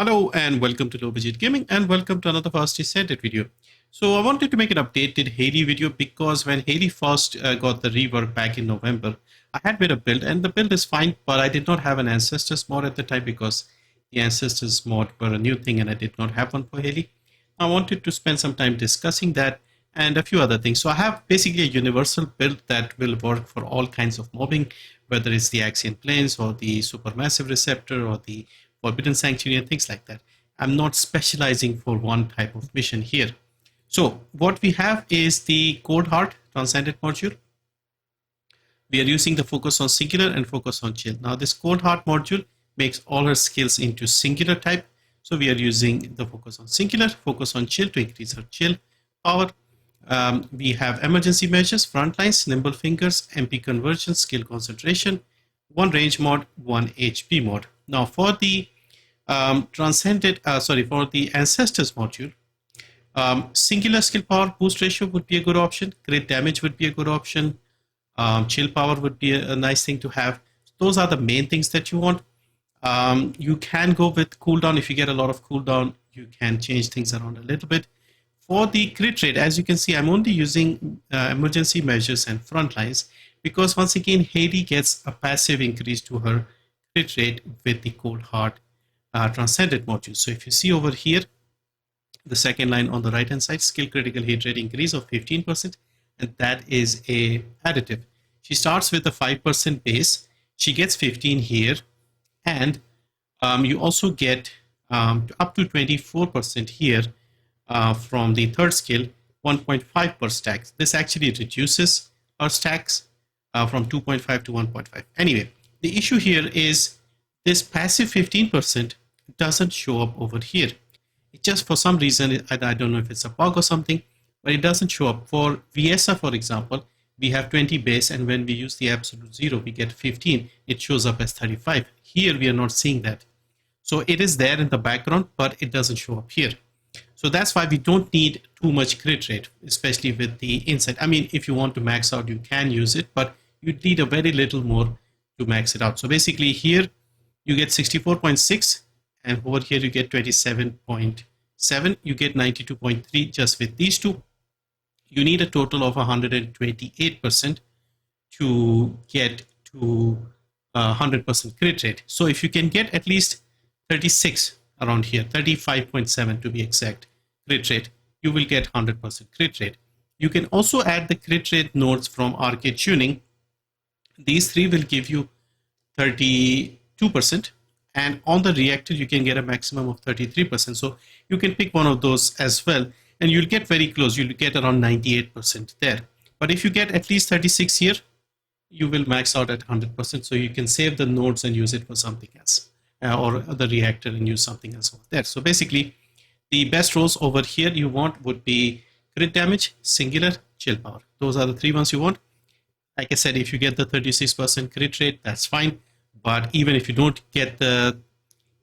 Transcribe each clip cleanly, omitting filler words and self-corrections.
Hello and welcome to Low Budget Gaming and welcome to another fast Descendant video. So I wanted to make an updated Hailey video because when Hailey first got the rework back in November, I had made a build and the build is fine, but I did not have an Ancestors mod at the time because the Ancestors mod were a new thing and I did not have one for Hailey. I wanted to spend some time discussing that and a few other things. So I have basically a universal build that will work for all kinds of mobbing, whether it's the Axion Plains or the Supermassive Receptor or the Forbidden Sanctuary and things like that. I'm not specializing for one type of mission here. So what we have is the Cold Heart Transcendent module. We are using the focus on singular and focus on chill. Now this Cold Heart module makes all her skills into singular type. So we are using the focus on singular, focus on chill to increase her chill power. We have emergency measures, frontlines, nimble fingers, MP conversion, skill concentration, one range mod, one HP mod. Now for the for the Ancestors module, singular skill power boost ratio would be a good option. Crit damage would be a good option. Chill power would be a nice thing to have. Those are the main things that you want. You can go with cooldown. If you get a lot of cooldown, you can change things around a little bit. For the crit rate, as you can see, I'm only using emergency measures and front lines because once again, Hailey gets a passive increase to her crit rate with the Cold Heart Transcendent module. So if you see over here, the second line on the right hand side, skill critical hit rate increase of 15%, and that is a additive. She starts with a 5% base, she gets 15 here, and you also get up to 24% here from the third skill, 1.5 per stack. This actually reduces our stacks from 2.5 to 1.5. Anyway, the issue here is this passive 15% doesn't show up over here. It just, for some reason, I don't know if it's a bug or something, but it doesn't show up. For Viesa, for example, we have 20 base, and when we use the absolute 0, we get 15. It shows up as 35. Here, we are not seeing that. So it is there in the background, but it doesn't show up here. So that's why we don't need too much crit rate, especially with the insight. I mean, if you want to max out, you can use it, but you need a very little more to max it out. So basically here you get 64.6 and over here you get 27.7. You get 92.3 just with these two. You need a total of 128% to get to 100% crit rate. So if you can get at least 36 around here, 35.7 to be exact crit rate, you will get 100% crit rate. You can also add the crit rate nodes from Arche Tuning. These three will give you 32%, and on the Reactor you can get a maximum of 33%. So you can pick one of those as well, and you'll get very close. You'll get around 98% there. But if you get at least 36 here, you will max out at 100%. So you can save the nodes and use it for something else, or the Reactor and use something else over there. So basically, the best rolls over here you want would be crit damage, singular, chill power. Those are the three ones you want. Like I said, if you get the 36% crit rate, that's fine. But even if you don't get the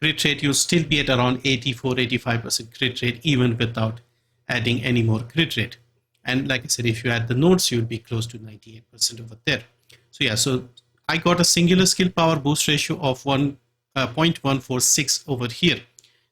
crit rate, you'll still be at around 84-85% crit rate, even without adding any more crit rate. And like I said, if you add the nodes, you'll be close to 98% over there. So yeah, so I got a singular skill power boost ratio of 0.146 over here.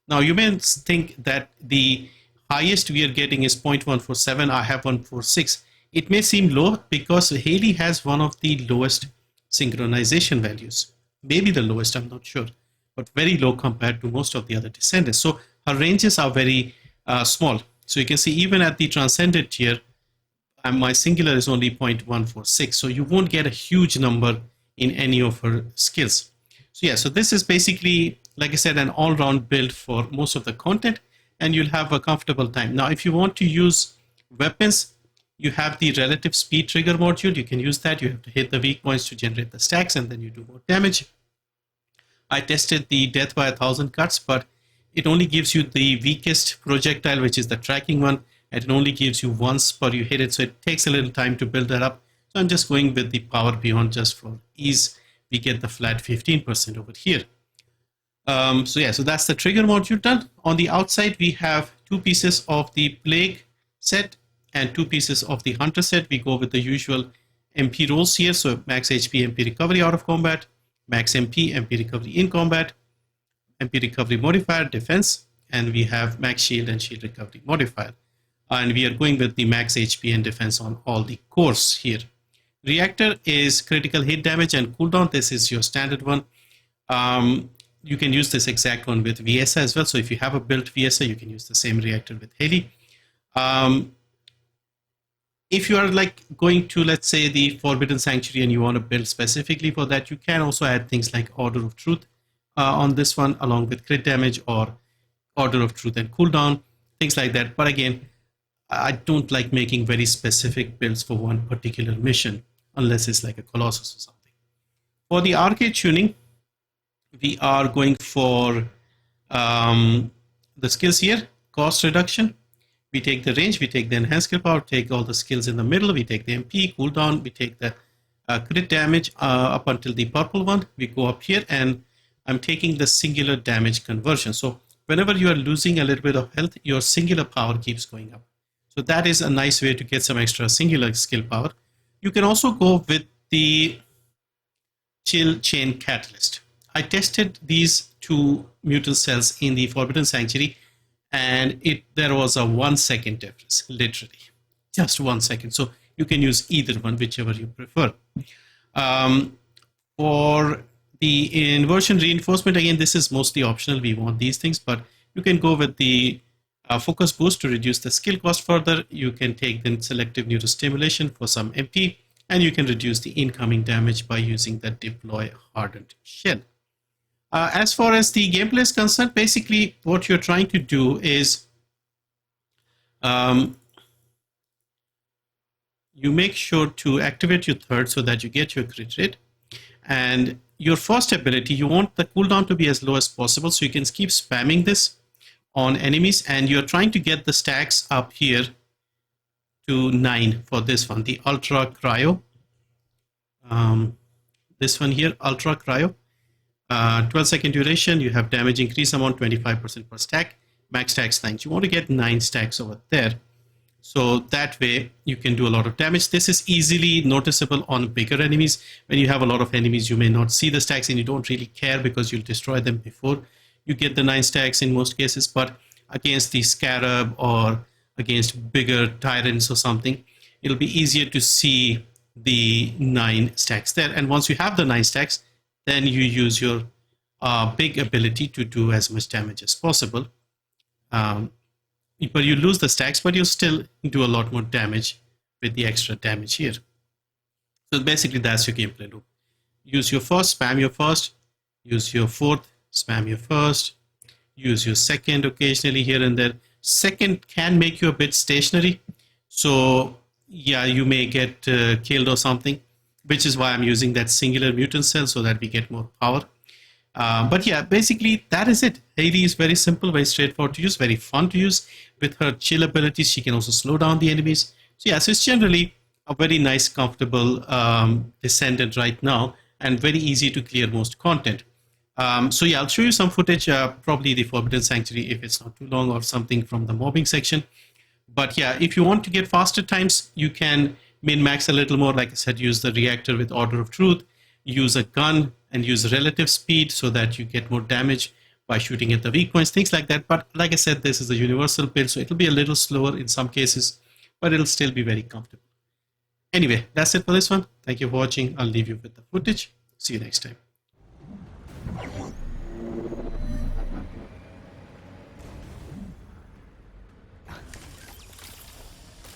Now you may think that the highest we are getting is 0.147. I have 146. It may seem low because Hailey has one of the lowest synchronization values. Maybe the lowest, I'm not sure, but very low compared to most of the other Descendants. So her ranges are very small. So you can see even at the Transcendent tier, my singular is only 0.146. So you won't get a huge number in any of her skills. So yeah, so this is basically, like I said, an all-round build for most of the content, and you'll have a comfortable time. Now, if you want to use weapons, you have the relative speed trigger module. You can use that. You have to hit the weak points to generate the stacks, and then you do more damage. I tested the death by 1,000 cuts, but it only gives you the weakest projectile, which is the tracking one, and it only gives you once per you hit it. So it takes a little time to build that up. So I'm just going with the power beyond just for ease. We get the flat 15% over here. So yeah, so that's the trigger module done. On the outside, we have two pieces of the plague set and two pieces of the hunter set. We go with the usual MP rolls here. So max HP, MP recovery out of combat, max MP, MP recovery in combat, MP recovery modifier, defense, and we have max shield and shield recovery modifier. And we are going with the max HP and defense on all the cores here. Reactor is critical hit damage and cooldown. This is your standard one. You can use this exact one with VSA as well. So if you have a built VSA, you can use the same reactor with Hailey. If you are like going to, let's say, the Forbidden Sanctuary and you want to build specifically for that, you can also add things like Order of Truth on this one, along with crit damage or Order of Truth and cooldown, things like that. But again, I don't like making very specific builds for one particular mission, unless it's like a Colossus or something. For the Arche Tuning, we are going for the skills here, cost reduction. We take the range, we take the enhanced skill power, take all the skills in the middle, we take the MP, cooldown, we take the crit damage up until the purple one. We go up here and I'm taking the singular damage conversion. So whenever you are losing a little bit of health, your singular power keeps going up. So that is a nice way to get some extra singular skill power. You can also go with the Chill Chain Catalyst. I tested these two mutant cells in the Forbidden Sanctuary, and there was a 1 second difference, literally just 1 second. So you can use either one, whichever you prefer. For the Inversion Reinforcement, again, this is mostly optional. We want these things, but you can go with the Focus Boost to reduce the skill cost further. You can take the Selective Neurostimulation for some MP, and you can reduce the incoming damage by using the Deploy Hardened Shell. As far as the gameplay is concerned, basically what you're trying to do is you make sure to activate your third so that you get your crit rate. And your first ability, you want the cooldown to be as low as possible, so you can keep spamming this on enemies, and you're trying to get the stacks up here to 9 for this one, the Ultra Cryo. This one here, Ultra Cryo. 12-second duration, you have damage increase amount 25% per stack, max stacks 9. You want to get 9 stacks over there. So that way you can do a lot of damage. This is easily noticeable on bigger enemies. When you have a lot of enemies, you may not see the stacks and you don't really care because you'll destroy them before you get the 9 stacks in most cases. But against the Scarab or against bigger Tyrants or something, it'll be easier to see the 9 stacks there. And once you have the 9 stacks, then you use your big ability to do as much damage as possible. But you lose the stacks, but you still do a lot more damage with the extra damage here. So basically that's your gameplay loop. Use your first, spam your first, use your fourth, spam your first, use your second occasionally here and there. Second can make you a bit stationary. So yeah, you may get killed or something, which is why I'm using that singular mutant cell so that we get more power. But yeah, basically that is it. Hailey is very simple, very straightforward to use, very fun to use. With her chill abilities, she can also slow down the enemies. So yeah, so it's generally a very nice, comfortable Descendant right now, and very easy to clear most content. So yeah, I'll show you some footage, probably the Forbidden Sanctuary if it's not too long, or something from the mobbing section. But yeah, if you want to get faster times, you can min-max a little more. Like I said, use the Reactor with Order of Truth, use a gun and use relative speed so that you get more damage by shooting at the weak points, things like that. But like I said, this is a universal build, so it'll be a little slower in some cases, but it'll still be very comfortable. Anyway, that's it for this one. Thank you for watching. I'll leave you with the footage. See you next time.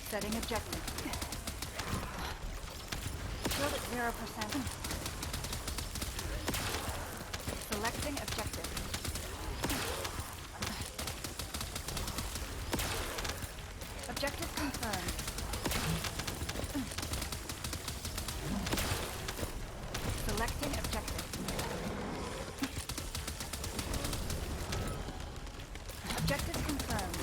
Setting objective. Shield at 0%. Selecting objective. Objective confirmed. Selecting objective. Objective confirmed.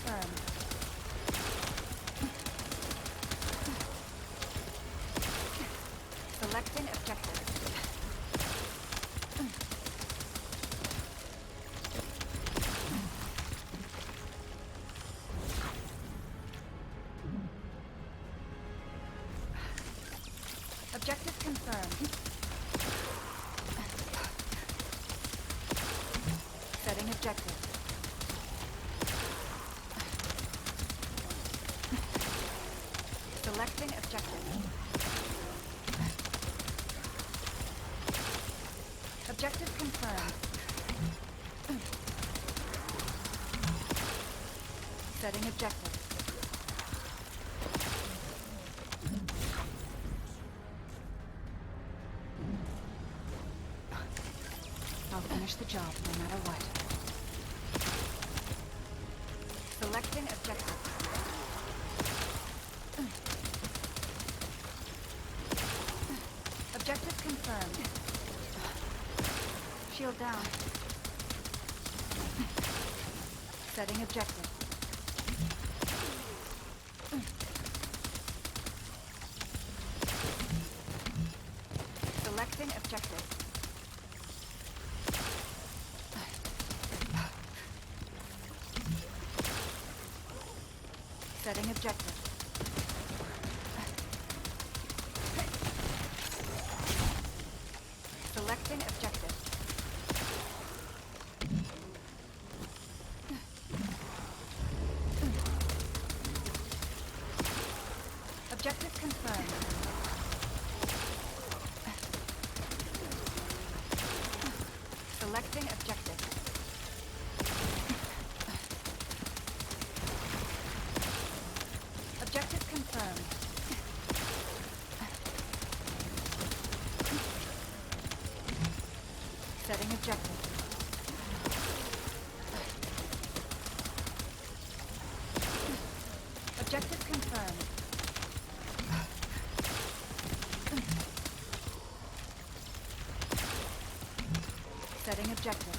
confirmed. Selecting objective. Objective confirmed. Setting objective. Selecting objective. Objective confirmed. Setting objective. I'll finish the job no matter what. Selecting objective. Objective confirmed. Shield down. Setting objective. Selecting objective. Setting objective. Selecting objective. Objective confirmed. Selecting objective. Objective confirmed. Setting objective. Objective confirmed. Setting objective.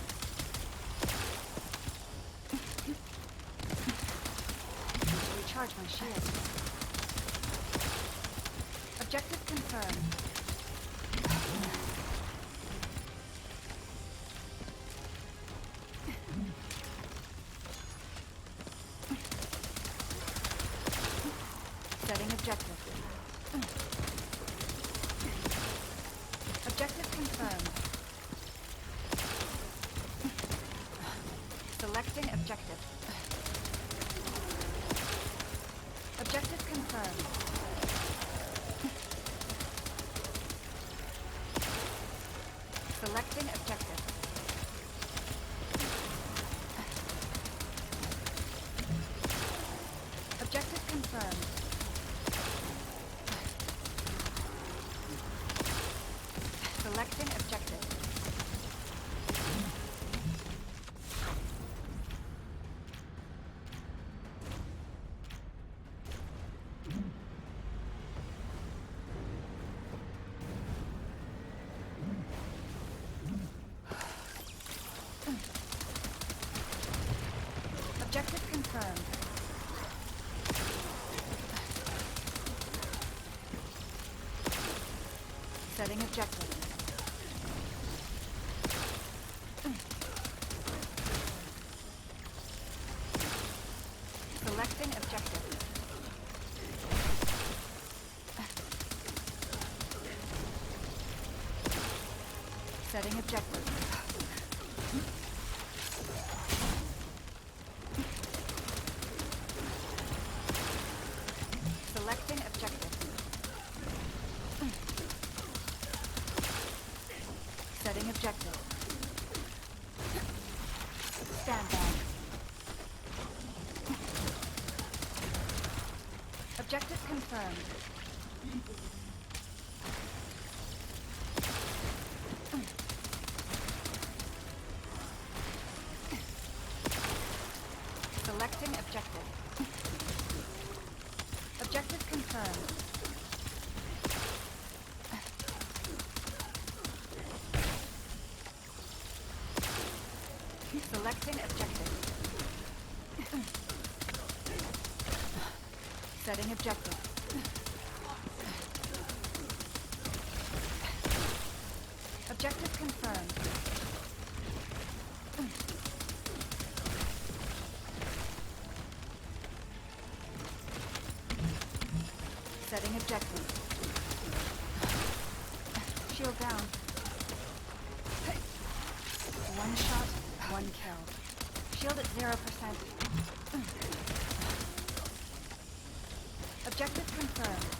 Recharge my shield. Objective confirmed. Setting objective. Objective confirmed. Selecting objective. Objective confirmed. Selecting objective. Objective confirmed. Selecting objective. Objective confirmed. Setting objective. Selecting objective. Setting objective. Selecting objective. Setting objective. Stand by. Objective confirmed. Selecting objective. Objective confirmed. Selecting objective. Setting objective. Objective confirmed. Setting objective. Shield down. One shot, one kill. Shield at 0%. Objective confirmed.